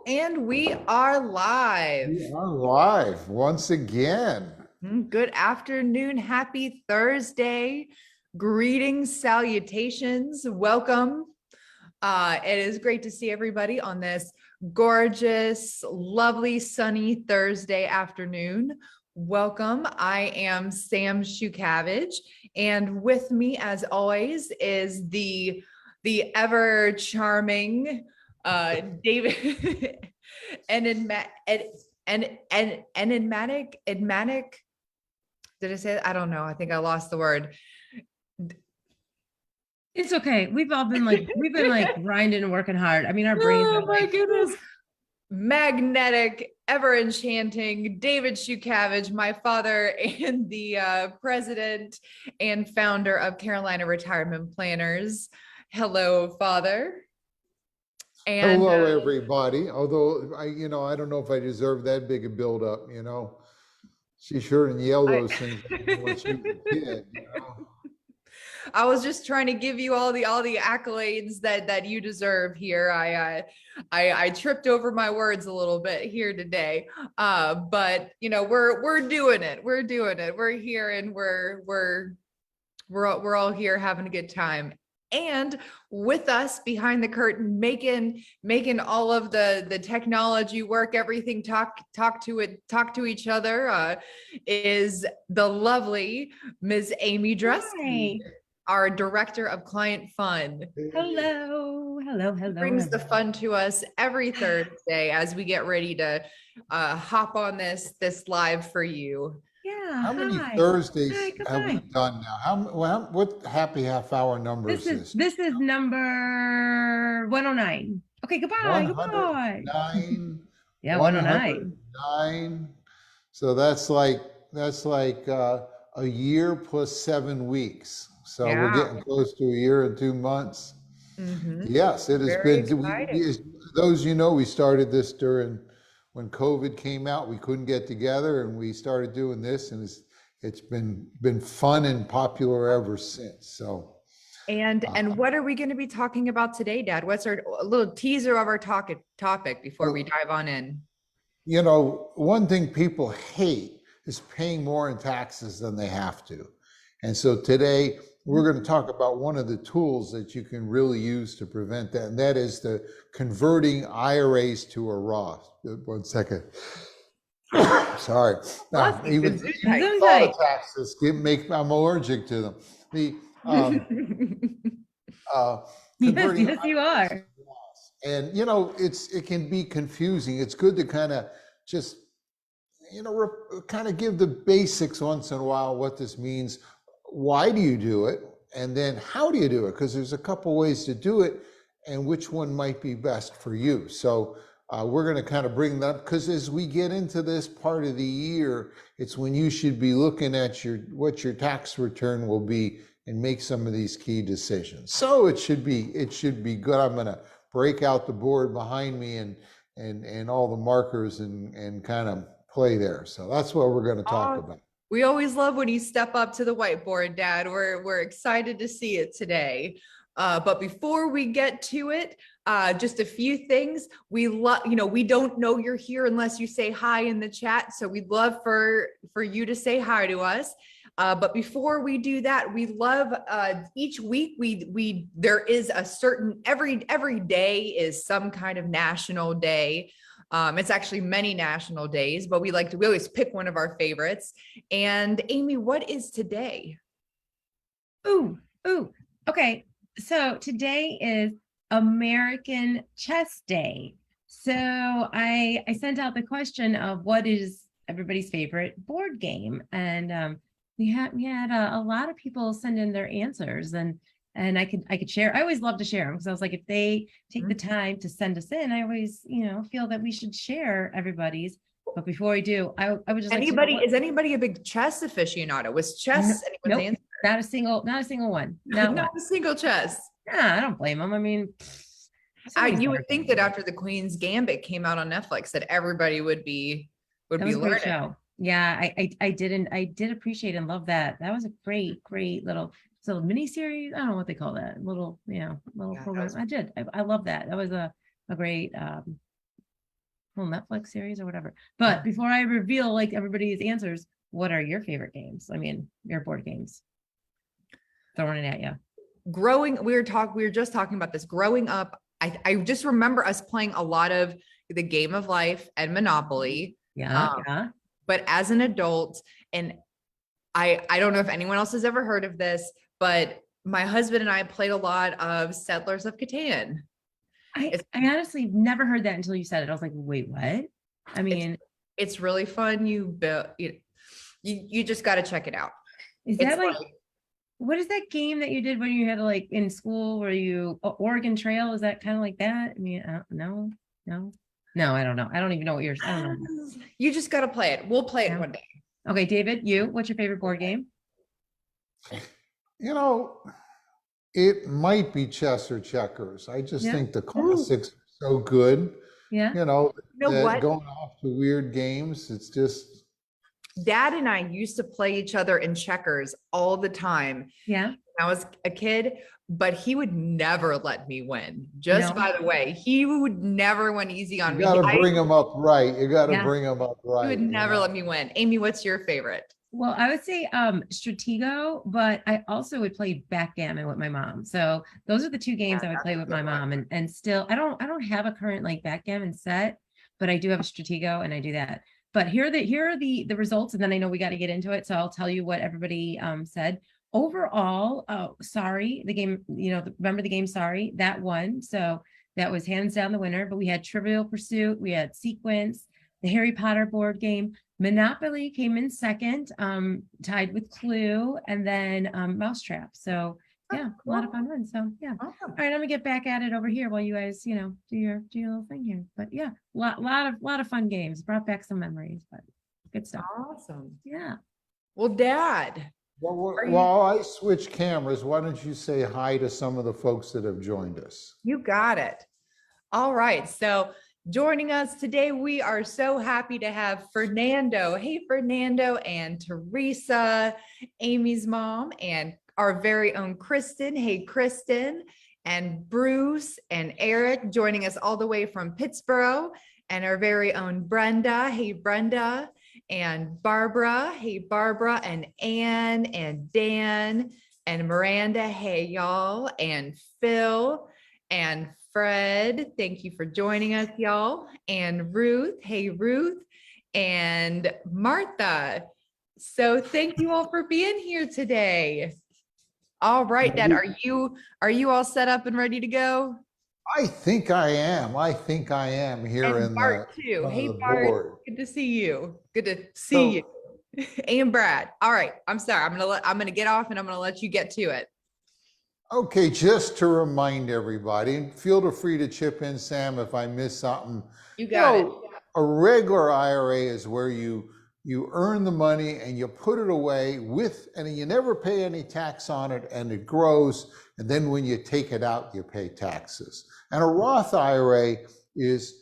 And we are live. We are live once again. Good afternoon. Happy Thursday. Greetings, salutations. Welcome. It is great to see everybody on this gorgeous, lovely, sunny Thursday afternoon. Welcome. I am Sam Shukavage, and with me, as always, is the ever charming David enigmatic. Did I say that? I don't know. I think I lost the word. It's okay. We've been like grinding and working hard. I mean, our brains Oh are my like, goodness. Magnetic, ever enchanting David Shukavage, my father, and the president and founder of Carolina Retirement Planners. Hello, father. And Hello, everybody. Although I don't know if I deserve that big a build-up. She sure didn't yell those things at me when she was a kid. I was just trying to give you all the accolades that you deserve here. I tripped over my words a little bit here today. But we're doing it. We're doing it. We're here and we're all here having a good time. And with us behind the curtain, making all of the technology work, everything talk to each other, is the lovely Ms. Amy Dresky, our director of client fun. hello. Brings the fun to us every Thursday as we get ready to hop on this live for you. Yeah. How many hi. Thursdays Hi, have we goodbye. done now? What happy half-hour number is this? This is number 109. Okay, goodbye. Goodbye. 109, Yeah, 109. 109. So that's like a year plus 7 weeks. So we're Yeah. getting close to a year and 2 months. Mhm. Yes, it has Very been. exciting. Those we started this during when COVID came out. We couldn't get together, and we started doing this, and it's been fun and popular ever since. So, And what are we going to be talking about today, Dad? What's a little teaser of our topic before we well, dive on in? one thing people hate is paying more in taxes than they have to, and so today we're going to talk about one of the tools that you can really use to prevent that, and that is the converting IRAs to a Roth. 1 second. Sorry. Even thought of taxes I'm allergic to them. The converting Yes, you are. and it can be confusing. It's good to kind of just kind of give the basics once in a while, what this means, why do you do it, and then how do you do it, because there's a couple ways to do it and which one might be best for you. So we're going to kind of bring that up, because as we get into this part of the year, it's when you should be looking at what your tax return will be and make some of these key decisions. So it should be good. I'm going to break out the board behind me and all the markers and kind of play there. So that's what we're going to talk about. We always love when you step up to the whiteboard, Dad. We're excited to see it today. But before we get to it, just a few things. We don't know you're here unless you say hi in the chat. So we'd love for you to say hi to us. But before we do that, we love each week there is a certain every day is some kind of national day. It's actually many national days, but we always pick one of our favorites. And Amy, what is today? Ooh. Okay. So today is American Chess Day. So I sent out the question of what is everybody's favorite board game, and we had a lot of people send in their answers, and I could share. I always love to share them, because I was like, if they take the time to send us in, I always feel that we should share everybody's. But before we do, I would just is anybody a big chess aficionado? Was chess anyone's answer? Not a single one. Not a single chess. Nah, I don't blame them. I mean, you would think that after the Queen's Gambit came out on Netflix, that everybody would be that was a learning. great show. Yeah, I did appreciate and love that. That was a great little mini series. I don't know what they call that. Little program. I love that. That was a great whole Netflix series or whatever. But before I reveal like everybody's answers, what are your favorite games? I mean, your board games. Throwing it at you. We were just talking about this. Growing up, I just remember us playing a lot of the Game of Life and Monopoly. Yeah, yeah. But as an adult, and I don't know if anyone else has ever heard of this, but my husband and I played a lot of Settlers of Catan. I honestly never heard that until you said it. I was like, wait, what? I mean, It's really fun. You just got to check it out. is It's that like what is that game that you did when you had to like in school where you Oregon Trail? Is that kind of like that? I mean, no, I don't know. I don't even know what yours. I don't know. You just got to play it. We'll play it one day. Okay, David, what's your favorite board game? You know, it might be chess or checkers. I just think the classics are so good. Yeah. You know, what? Going off to weird games, it's just. Dad and I used to play each other in checkers all the time. Yeah. When I was a kid, but he would never let me win. Just by the way, he would never win easy on me. You got to bring him up right. You got to bring him up right. He would never let me win. Amy, what's your favorite? Well, I would say Stratego, but I also would play backgammon with my mom. So those are the two games I would play with my mom. And still, I don't have a current like backgammon set, but I do have a Stratego and I do that. But here are the results, and then I know we got to get into it. So I'll tell you what everybody said. Overall, Sorry, the game, remember the game Sorry, that won. So that was hands down the winner. But we had Trivial Pursuit, we had Sequence, the Harry Potter board game. Monopoly came in second, tied with Clue, and then Mousetrap. So yeah, a lot of fun runs. So yeah. Awesome. All right, I'm gonna get back at it over here while you guys, do your little thing here. But yeah, lot of fun games. Brought back some memories, but good stuff. Awesome. Yeah. Well, Dad. While I switch cameras, why don't you say hi to some of the folks that have joined us? You got it. All right. So joining us today, we are so happy to have Fernando. Hey, Fernando, and Teresa, Amy's mom, and our very own Kristen. Hey, Kristen, and Bruce and Eric joining us all the way from Pittsburgh, and our very own Brenda. Hey, Brenda, and Barbara. Hey, Barbara, and Ann, and Dan, and Miranda. Hey, y'all, and Phil, and Fred. Thank you for joining us, y'all. And Ruth. Hey, Ruth, and Martha. So thank you all for being here today. All right, Dad, are you all set up and ready to go? I think I am here and in Bart too. Hey, Bart, board. good to see you. Good to see you. And Brad. All right, I'm sorry. I'm gonna get off and I'm gonna let you get to it. Okay, just to remind everybody, and feel free to chip in, Sam, if I miss something. You got it. A regular IRA is where you earn the money and you put it away and you never pay any tax on it, and it grows. And then when you take it out, you pay taxes. And a Roth IRA is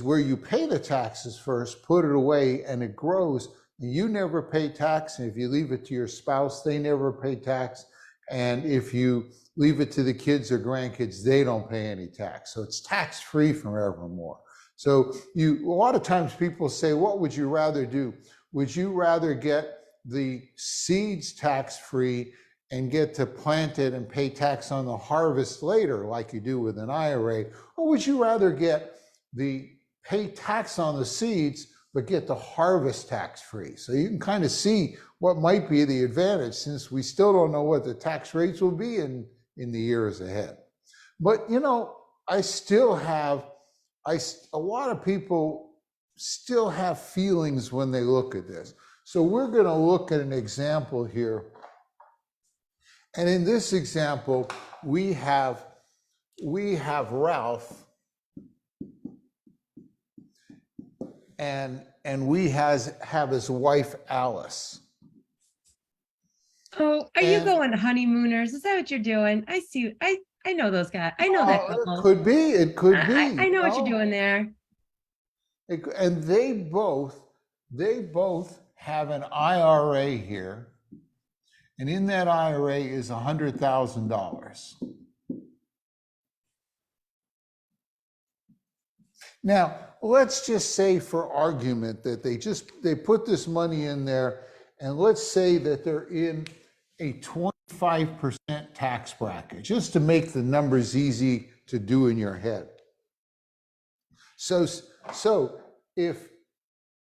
where you pay the taxes first, put it away, and it grows. And you never pay tax. And if you leave it to your spouse, they never pay tax. And if you leave it to the kids or grandkids, they don't pay any tax. So it's tax-free forevermore. So a lot of times people say, what would you rather do? Would you rather get the seeds tax-free and get to plant it and pay tax on the harvest later, like you do with an IRA? Or would you rather pay tax on the seeds, but get the harvest tax-free? So you can kind of see what might be the advantage, since we still don't know what the tax rates will be in the years ahead. But a lot of people still have feelings when they look at this. So we're going to look at an example here. And in this example, we have Ralph, and we have his wife, Alice. Oh, are you going to honeymooners? Is that what you're doing? I see. I know those guys. I know that couple. It could be. It could be. I know what you're doing there. And they both have an IRA here, and in that IRA is $100,000. Now, let's just say for argument that they put this money in there, and let's say that they're in a 25% tax bracket, just to make the numbers easy to do in your head. So if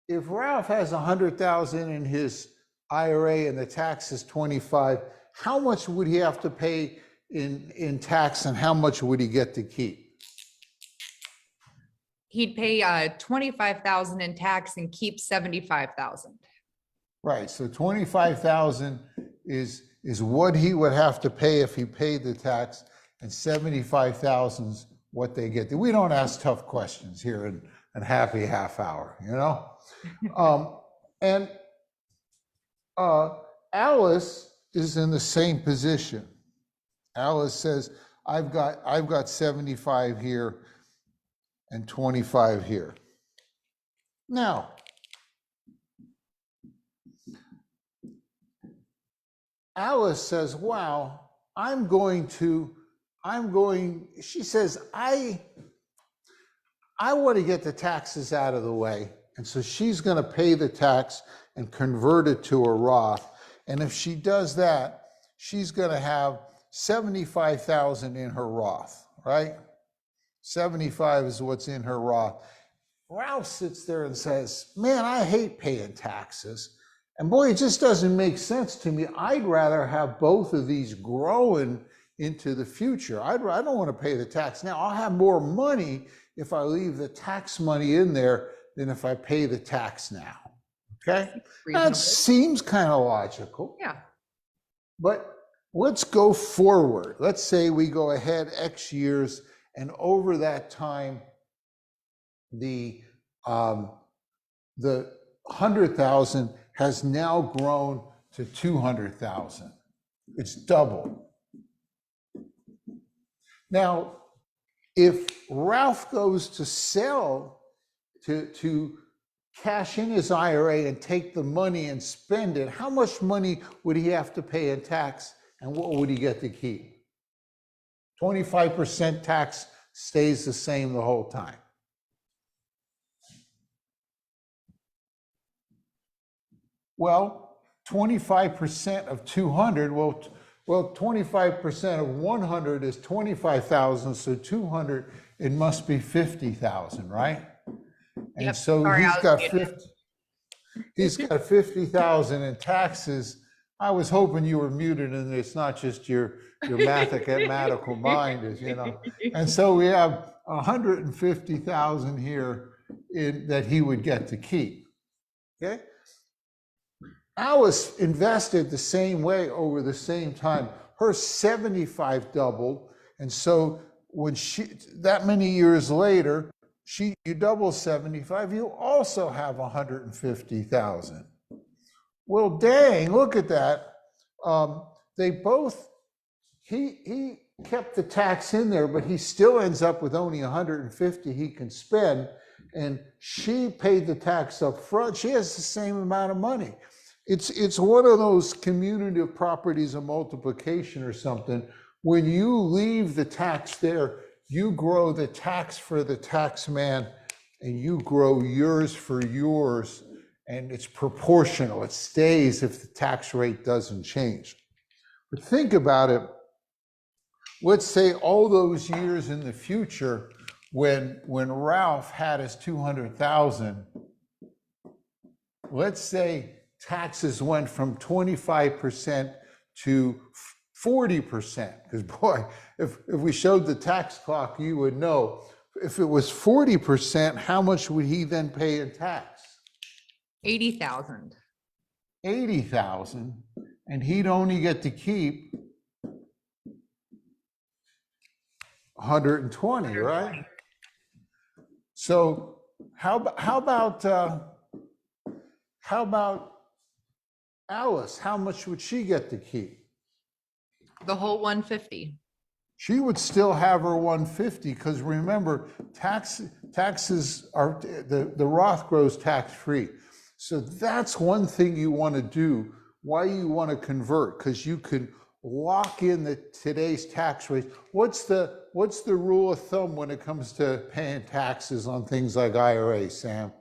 Ralph has 100,000 in his IRA and the tax is 25, how much would he have to pay in tax, and how much would he get to keep? He'd pay 25,000 in tax and keep 75,000. Right. So 25,000 is what he would have to pay if he paid the tax, and 75,000 is what they get. We don't ask tough questions here in Happy Half Hour, you know. And Alice is in the same position. Alice says, I've got 75 here and 25 here. Now, Alice says, wow, she says, I want to get the taxes out of the way. And so she's going to pay the tax and convert it to a Roth. And if she does that, she's going to have 75,000 in her Roth, right? 75 is what's in her Roth. Ralph sits there and says, man, I hate paying taxes. And boy, it just doesn't make sense to me. I'd rather have both of these growing into the future. I don't want to pay the tax now. I'll have more money if I leave the tax money in there than if I pay the tax now. Okay? That seems kind of logical. Yeah. But let's go forward. Let's say we go ahead X years, and over that time, the 100,000 has now grown to 200,000. It's doubled. Now, if Ralph goes to sell, to cash in his IRA and take the money and spend it, how much money would he have to pay in tax, and what would he get to keep? 25% tax stays the same the whole time. Well, 25% of 200, well, 25% of 100 is 25,000, so 200, it must be 50,000, right? And Yep. so Sorry, he's got 50,000 in taxes. I was hoping you were muted and it's not just your mathematical mind is, you know. And so we have 150,000 here that he would get to keep, okay? Alice invested the same way over the same time. Her 75 doubled, and so when that many years later, you double 75, you also have 150,000. Well, dang, look at that. He kept the tax in there, but he still ends up with only 150 he can spend, and she paid the tax up front. She has the same amount of money. It's one of those commutative properties of multiplication or something. When you leave the tax there, you grow the tax for the tax man, and you grow yours for yours, and it's proportional. It stays if the tax rate doesn't change. But think about it. Let's say all those years in the future, when Ralph had his 200,000, let's say taxes went from 25% to 40%. Because boy, if we showed the tax clock, you would know. If it was 40%, how much would he then pay in tax? 80,000. 80,000, and he'd only get to keep 120, right? So how about Alice? How much would she get to keep? The whole 150. She would still have her 150, because remember, taxes are, the Roth grows tax-free. So that's one thing you want to do, why you want to convert, because you can lock in today's tax rate. What's the the rule of thumb when it comes to paying taxes on things like IRA, Sam?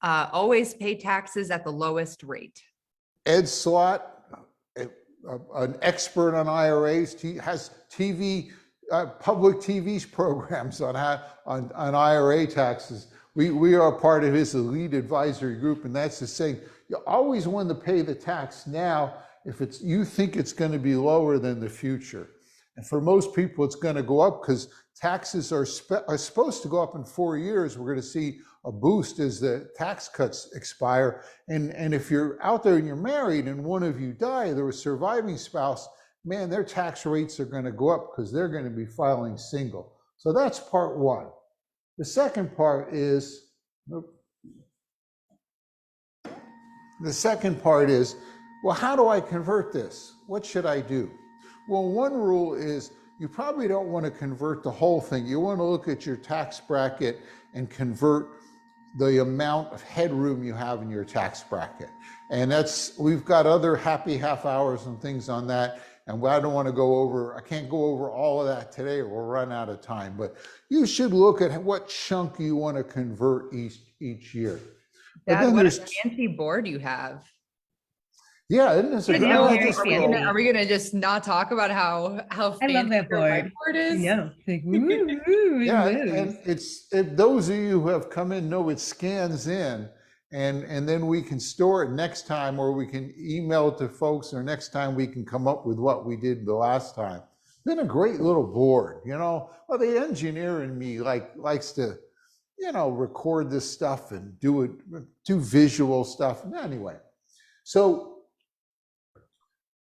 Always pay taxes at the lowest rate. Ed Slott, an expert on IRAs, has TV, public TV programs on IRA taxes. We are part of his elite advisory group, and that's the saying. You always want to pay the tax now if you think it's going to be lower than the future. And for most people, it's going to go up because taxes are supposed to go up in 4 years. We're going to see a boost as the tax cuts expire. And if you're out there and you're married and one of you die, the surviving spouse, man, their tax rates are going to go up because they're going to be filing single. So that's part one. The second part is, well, how do I convert this? What should I do? Well, one rule is you probably don't want to convert the whole thing. You want to look at your tax bracket and convert the amount of headroom you have in your tax bracket. And we've got other happy half hours and things on that. And I can't go over all of that today or we'll run out of time, but you should look at what chunk you want to convert each year. Dad, what a fancy board you have. Yeah, isn't this a good idea? Are we gonna just not talk about how I love that board. Is? No, like, woo, yeah, and those of you who have come in know it scans in, and then we can store it next time, or we can email it to folks, or next time we can come up with what we did the last time. Been a great little board, you know. Well, the engineer in me likes to, you know, record this stuff and do visual stuff. Anyway, so.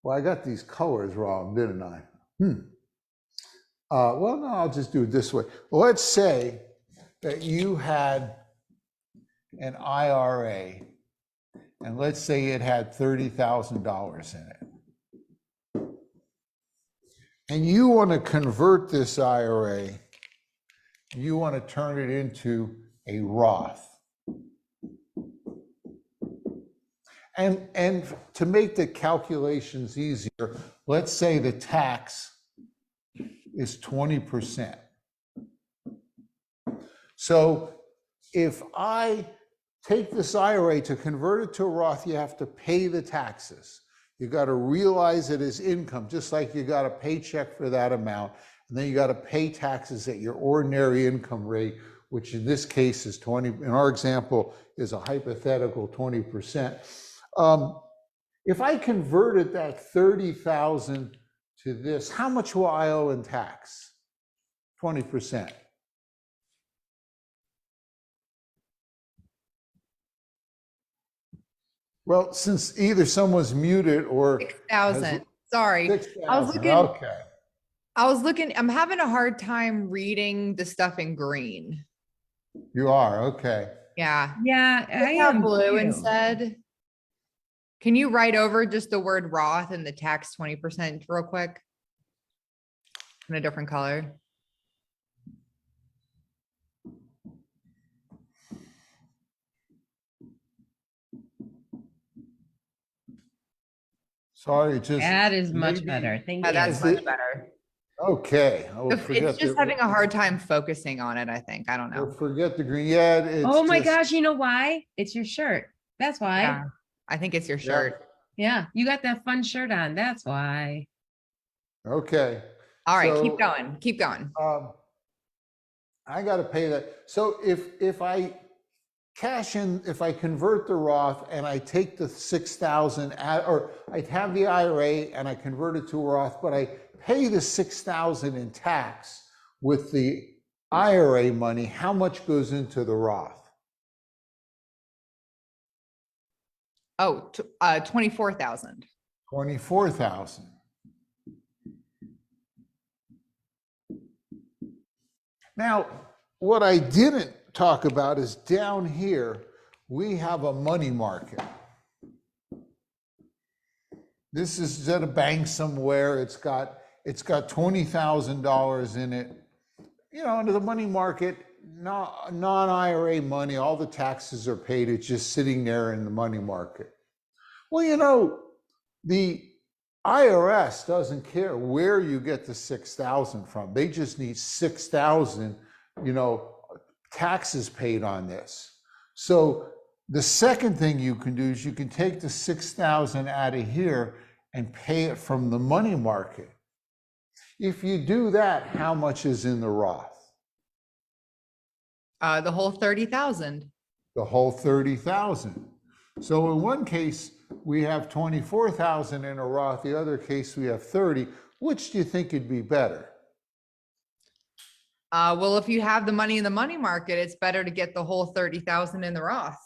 Well, I got these colors wrong, didn't I? Well, no, I'll just do it this way. Let's say that you had an IRA, and let's say it had $30,000 in it. And you want to convert this IRA, you want to turn it into a Roth. And to make the calculations easier, let's say the tax is 20%. So if I take this IRA to convert it to a Roth, you have to pay the taxes. You got to realize it as income, just like you got a paycheck for that amount. And then you got to pay taxes at your ordinary income rate, which in this case is 20, in our example, is a hypothetical 20%. If I converted that 30,000 to this, how much will I owe in tax? 20%. Well, since either someone's muted or 6,000. Sorry. 6,000. I was looking. Okay. I'm having a hard time reading the stuff in green. You are, okay. Yeah. Yeah, I have am blue too. instead. Can you write over just the word Roth and the tax 20% real quick? In a different color. Sorry, just. That is much better. Thank you. That's much better. Okay. It's just having a hard time focusing on it, I think. I don't know. Forget the green. Yeah. Oh my gosh, you know why? It's your shirt. That's why. Yeah, I think it's your shirt. Yeah, you got that fun shirt on. That's why. Okay. All right, So, keep going. Keep going. I got to pay that. So if I cash in, if I convert the Roth and I take the 6,000 or I have the IRA and I convert it to a Roth, but I pay the 6,000 in tax with the IRA money, how much goes into the Roth? Oh, 24,000. 24,000. Now, what I didn't talk about is down here, we have a money market. This is at a bank somewhere. It's got $20,000 in it. You know, into the money market, non-IRA money, all the taxes are paid. It's just sitting there in the money market. Well, you know, the IRS doesn't care where you get the 6,000 from. They just need 6,000, you know, taxes paid on this. So the second thing you can do is you can take the 6,000 out of here and pay it from the money market. If you do that, how much is in the Roth? The whole 30,000. The whole 30,000. So in one case, we have 24,000 in a Roth. The other case, we have 30. Which do you think would be better? Well, if you have the money in the money market, it's better to get the whole 30,000 in the Roth.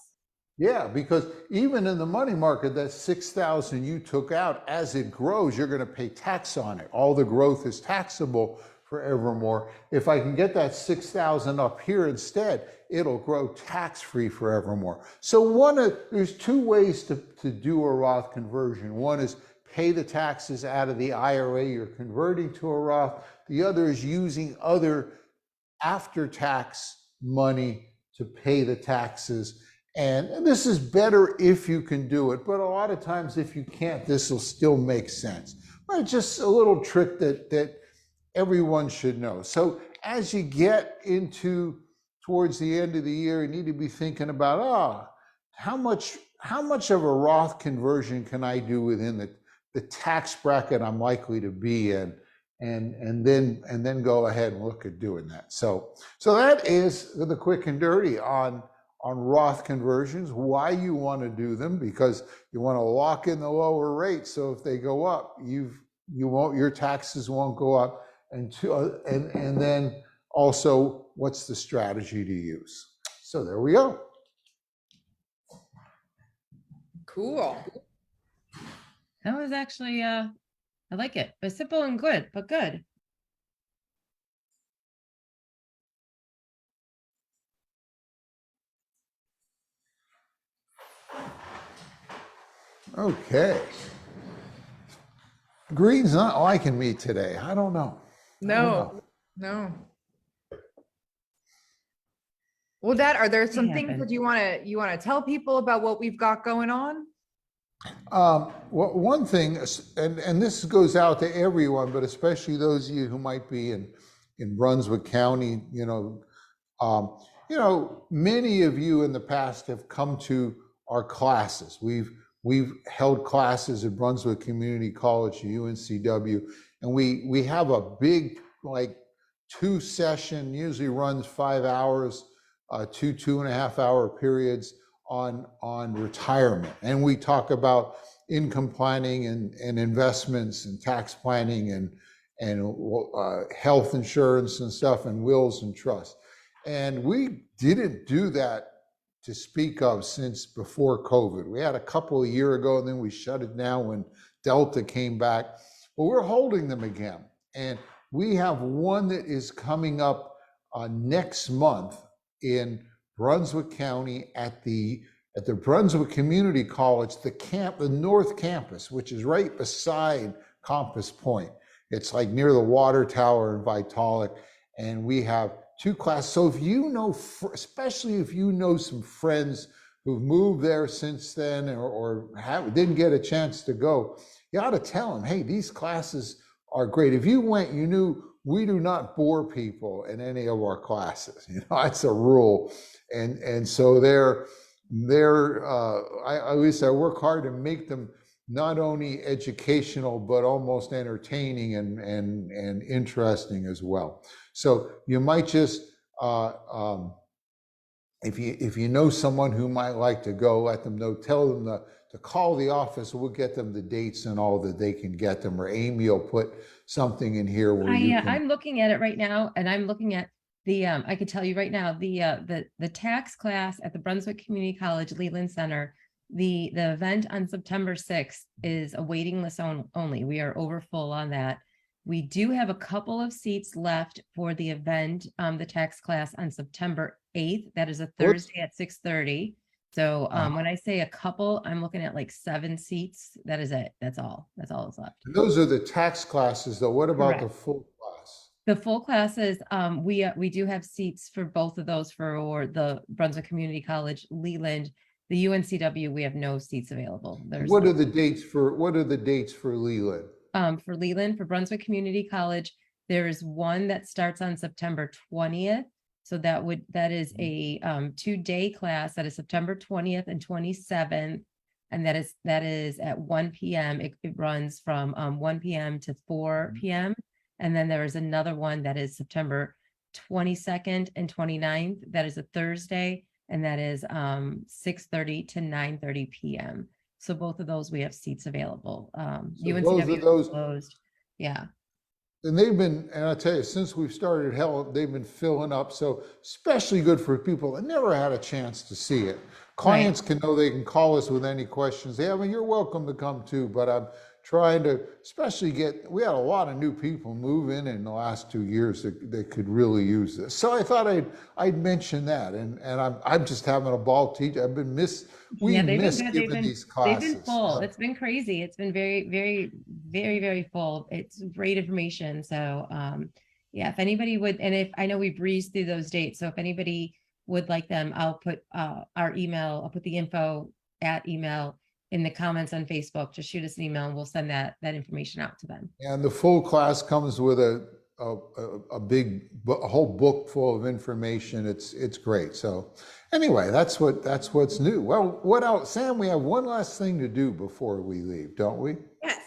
Yeah, because even in the money market, that 6,000 you took out, as it grows, you're going to pay tax on it. All the growth is taxable forevermore. If I can get that 6,000 up here instead, it'll grow tax-free forevermore. So there's two ways to do a Roth conversion. One is pay the taxes out of the IRA you're converting to a Roth. The other is using other after-tax money to pay the taxes. And this is better if you can do it, but a lot of times if you can't, this will still make sense. But just a little trick that everyone should know. So as you get towards the end of the year, you need to be thinking about, how much of a Roth conversion can I do within the tax bracket I'm likely to be in, and then go ahead and look at doing that. So that is the quick and dirty on Roth conversions, why you want to do them, because you want to lock in the lower rate. So if they go up, your taxes won't go up. And then also, what's the strategy to use? So there we go. Cool. That was actually, I like it, but simple and good, but good. Okay. Green's not liking me today. I don't know. No. Well, Dad, are there some things happen. that you want to tell people about what we've got going on? One thing, and this goes out to everyone, but especially those of you who might be in Brunswick County, many of you in the past have come to our classes. We've held classes at Brunswick Community College, UNCW, and we have a big, like, 2-session, usually runs 5 hours, 2.5 hour periods on retirement. And we talk about income planning and investments and tax planning and health insurance and stuff, and wills and trusts. And we didn't do that to speak of since before COVID. We had a couple a year ago, and then we shut it down when Delta came back. But we're holding them again. And we have one that is coming up next month in Brunswick County at the Brunswick Community College, the North Campus, which is right beside Compass Point. It's like near the water tower in Vitalik. And we have 2 classes. So if you know, especially if you know some friends who've moved there since then, or didn't get a chance to go, you ought to tell them, hey, these classes are great. If you went, you knew we do not bore people in any of our classes. That's a rule. And so at least I work hard to make them not only educational, but almost entertaining and interesting as well. So you might just, if you know someone who might like to go, let them know, tell them to call the office. We'll get them the dates and all that they can get them, or Amy will put something in here where I'm looking at it right now, and I'm looking at the, I could tell you right now, the tax class at the Brunswick Community College Leland Center. The event on September 6th is a waiting list only. We are over full on that. We do have a couple of seats left for the event, the tax class on September 8th. That is a Thursday at 6:30. So when I say a couple, I'm looking at like 7 seats. That is it. That's all that's left. Those are the tax classes, though. What about the full class? The full classes, we do have seats for both of those for the Brunswick Community College Leland. The UNCW, we have no seats available. There's What are the dates for Leland? for Leland, for Brunswick Community College, there is one that starts on September 20th. So that is a 2-day class. That is September 20th and 27th. And that is at 1 p.m. It runs from 1 p.m. to 4 p.m. And then there is another one that is September 22nd and 29th. That is a Thursday, and that is 6:30 to 9:30 p.m. So both of those we have seats available. So both UNCW of is those, closed. Yeah. and I'll tell you, since we've started Hell, they've been filling up. So especially good for people that never had a chance to see it. Clients can know they can call us with any questions they have, and you're welcome to come too. But I'm trying to especially we had a lot of new people move in the last 2 years that could really use this. So I thought I'd mention that, and I'm just having a ball teaching. We Yeah, they've been miss good. giving these They've classes. been full. It's been crazy. It's been very, very, very, very full. It's great information. So yeah, if anybody would, and if I know we breezed through those dates, so if anybody would like them, I'll put our email, I'll put the info at email in the comments on Facebook. Just shoot us an email and we'll send that information out to them. And the full class comes with a whole book full of information. It's great. So anyway, that's what's new. Well, what else, Sam? We have one last thing to do before we leave, don't we? Yes.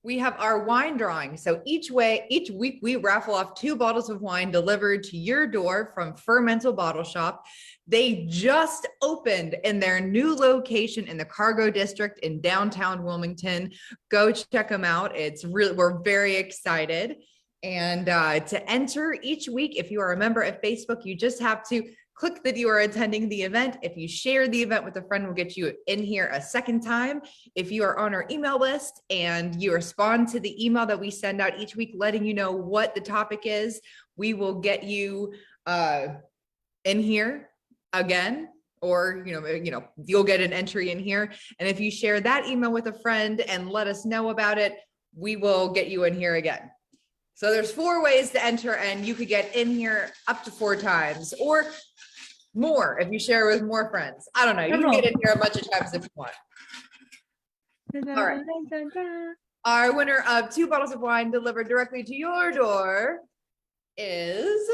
We have our wine drawing. So each week we raffle off 2 bottles of wine delivered to your door from Fermental Bottle Shop. They just opened in their new location in the Cargo District in downtown Wilmington. Go check them out. We're very excited. And to enter each week, if you are a member of Facebook, you just have to click that you are attending the event. If you share the event with a friend, we'll get you in here a second time. If you are on our email list and you respond to the email that we send out each week, letting you know what the topic is, we will get you in here again, or you'll get an entry in here. And if you share that email with a friend and let us know about it, we will get you in here again. So there's 4 ways to enter, and you could get in here up to 4 times or more if you share with more friends. I don't know. You can get in here a bunch of times if you want. All right. Our winner of 2 bottles of wine delivered directly to your door is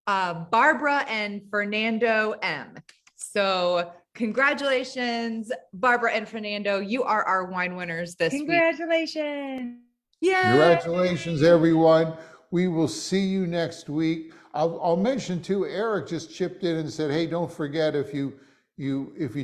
Barbara and Fernando M. So congratulations, Barbara and Fernando. You are our wine winners this week. Congratulations. Yeah. Congratulations, everyone. We will see you next week. I'll mention too, Eric just chipped in and said, hey, don't forget, if you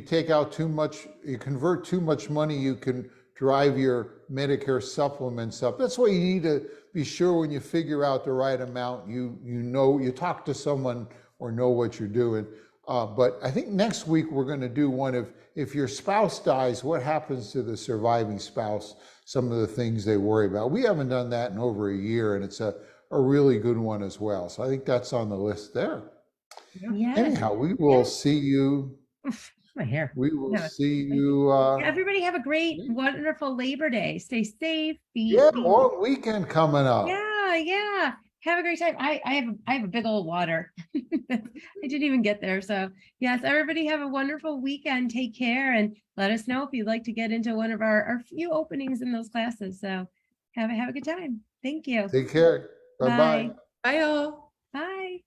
take out too much, you convert too much money, you can drive your Medicare supplements up. That's why you need to be sure when you figure out the right amount, you talk to someone or know what you're doing. But I think next week we're going to do one if your spouse dies, what happens to the surviving spouse? Some of the things they worry about. We haven't done that in over a year, and it's a really good one as well. So I think that's on the list there. Yeah. Anyhow, we will see you. My hair. We will see you. Everybody have a great, wonderful Labor Day. Stay safe. Long weekend coming up. Yeah. Have a great time. I have a big old water. I didn't even get there. So yes, everybody have a wonderful weekend. Take care and let us know if you'd like to get into one of our few openings in those classes. So have a good time. Thank you. Take care. Bye-bye. Bye, all. Bye.